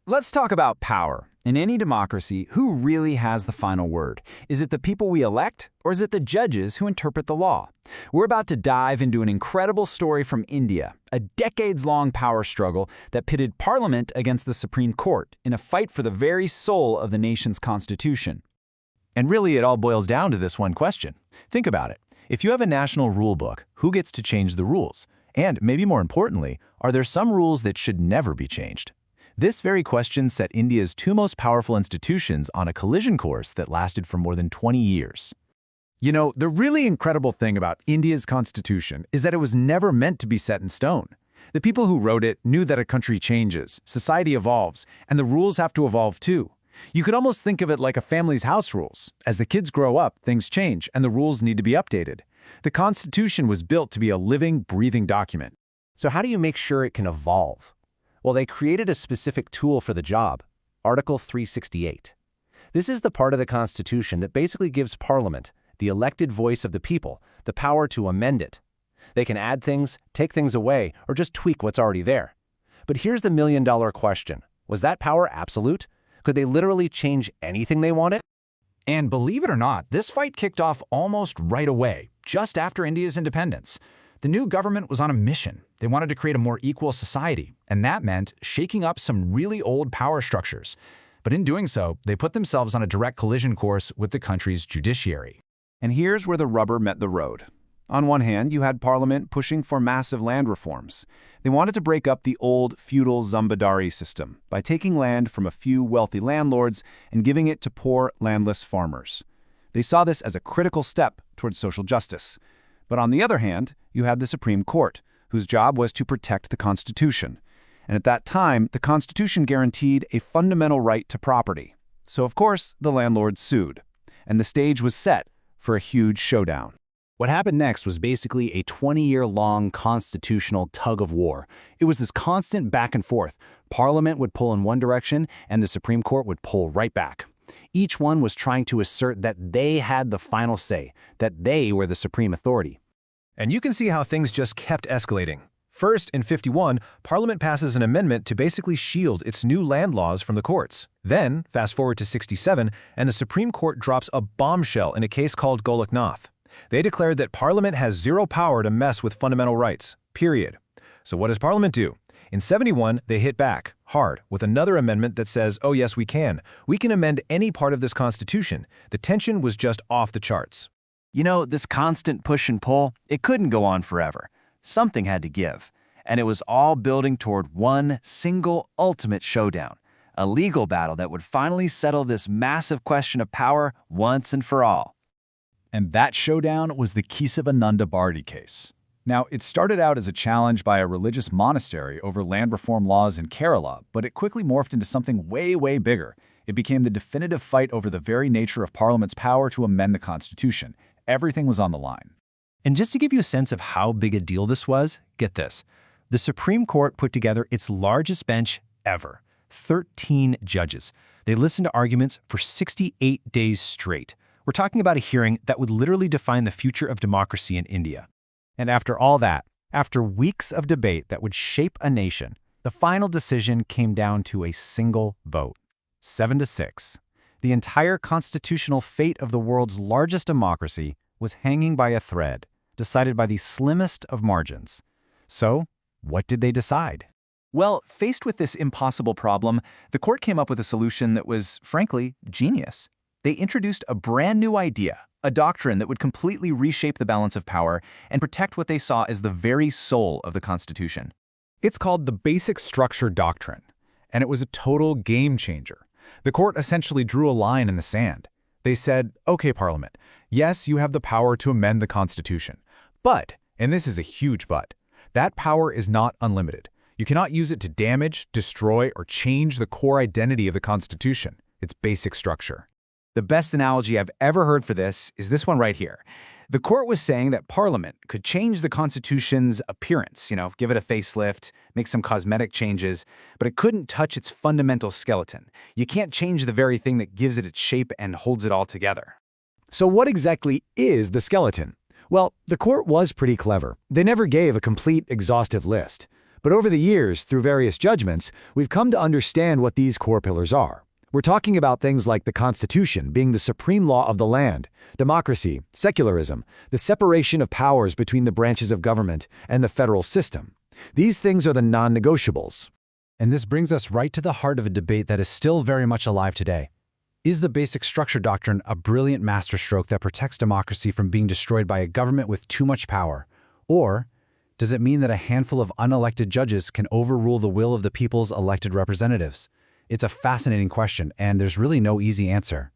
Let's talk about power. In any democracy, who really has the final word? Is it the people we elect, or is it the judges who interpret the law? We're about to dive into an incredible story from India, a decades-long power struggle that pitted Parliament against the Supreme Court in a fight for the very soul of the nation's constitution. And really, it all boils down to this one question. Think about it. If you have a national rule book, who gets to change the rules? And maybe more importantly, are there some rules that should never be changed? This very question set India's two most powerful institutions on a collision course that lasted for more than 20 years. You know, the really incredible thing about India's constitution is that it was never meant to be set in stone. The people who wrote it knew that a country changes, society evolves, and the rules have to evolve too. You could almost think of it like a family's house rules. As the kids grow up, things change, and the rules need to be updated. The Constitution was built to be a living, breathing document. So how do you make sure it can evolve? Well, they created a specific tool for the job, Article 368. This is the part of the Constitution that basically gives Parliament, the elected voice of the people, the power to amend it. They can add things, take things away, or just tweak what's already there. But here's the million-dollar question. Was that power absolute? Could they literally change anything they wanted? And believe it or not, this fight kicked off almost right away, just after India's independence. The new government was on a mission. They wanted to create a more equal society, and that meant shaking up some really old power structures. But in doing so, they put themselves on a direct collision course with the country's judiciary. And here's where the rubber met the road. On one hand, you had Parliament pushing for massive land reforms. They wanted to break up the old feudal Zamindari system by taking land from a few wealthy landlords and giving it to poor, landless farmers. They saw this as a critical step towards social justice. But on the other hand, you had the Supreme Court, whose job was to protect the Constitution. And at that time, the Constitution guaranteed a fundamental right to property. So of course, the landlords sued. And the stage was set for a huge showdown. What happened next was basically a 20-year-long constitutional tug-of-war. It was this constant back and forth. Parliament would pull in one direction, and the Supreme Court would pull right back. Each one was trying to assert that they had the final say, that they were the supreme authority. And you can see how things just kept escalating. First, in 51, Parliament passes an amendment to basically shield its new land laws from the courts. Then, fast forward to 67, and the Supreme Court drops a bombshell in a case called Golok Nath. They declared that Parliament has zero power to mess with fundamental rights, period. So what does Parliament do? In 71, they hit back, hard, with another amendment that says, oh yes, we can. We can amend any part of this Constitution. The tension was just off the charts. You know, this constant push and pull, it couldn't go on forever. Something had to give. And it was all building toward one single ultimate showdown, a legal battle that would finally settle this massive question of power once and for all. And that showdown was the Kesavananda Bharti case. Now, it started out as a challenge by a religious monastery over land reform laws in Kerala, but it quickly morphed into something way, way bigger. It became the definitive fight over the very nature of Parliament's power to amend the Constitution. Everything was on the line. And just to give you a sense of how big a deal this was, get this. The Supreme Court put together its largest bench ever, 13 judges. They listened to arguments for 68 days straight. We're talking about a hearing that would literally define the future of democracy in India. And after all that, after weeks of debate that would shape a nation, the final decision came down to a single vote, 7-6. The entire constitutional fate of the world's largest democracy was hanging by a thread, decided by the slimmest of margins. So, what did they decide? Well, faced with this impossible problem, the court came up with a solution that was, frankly, genius. They introduced a brand new idea, a doctrine that would completely reshape the balance of power and protect what they saw as the very soul of the Constitution. It's called the Basic Structure Doctrine, and it was a total game changer. The court essentially drew a line in the sand. They said, okay, Parliament, yes, you have the power to amend the Constitution, but, and this is a huge but, that power is not unlimited. You cannot use it to damage, destroy, or change the core identity of the Constitution, its basic structure. The best analogy I've ever heard for this is this one right here. The court was saying that Parliament could change the Constitution's appearance, give it a facelift, make some cosmetic changes, but it couldn't touch its fundamental skeleton. You can't change the very thing that gives it its shape and holds it all together. So what exactly is the skeleton? Well, the court was pretty clever. They never gave a complete, exhaustive list. But over the years, through various judgments, we've come to understand what these core pillars are. We're talking about things like the Constitution being the supreme law of the land, democracy, secularism, the separation of powers between the branches of government, and the federal system. These things are the non-negotiables. And this brings us right to the heart of a debate that is still very much alive today. Is the basic structure doctrine a brilliant masterstroke that protects democracy from being destroyed by a government with too much power? Or does it mean that a handful of unelected judges can overrule the will of the people's elected representatives? It's a fascinating question, and there's really no easy answer.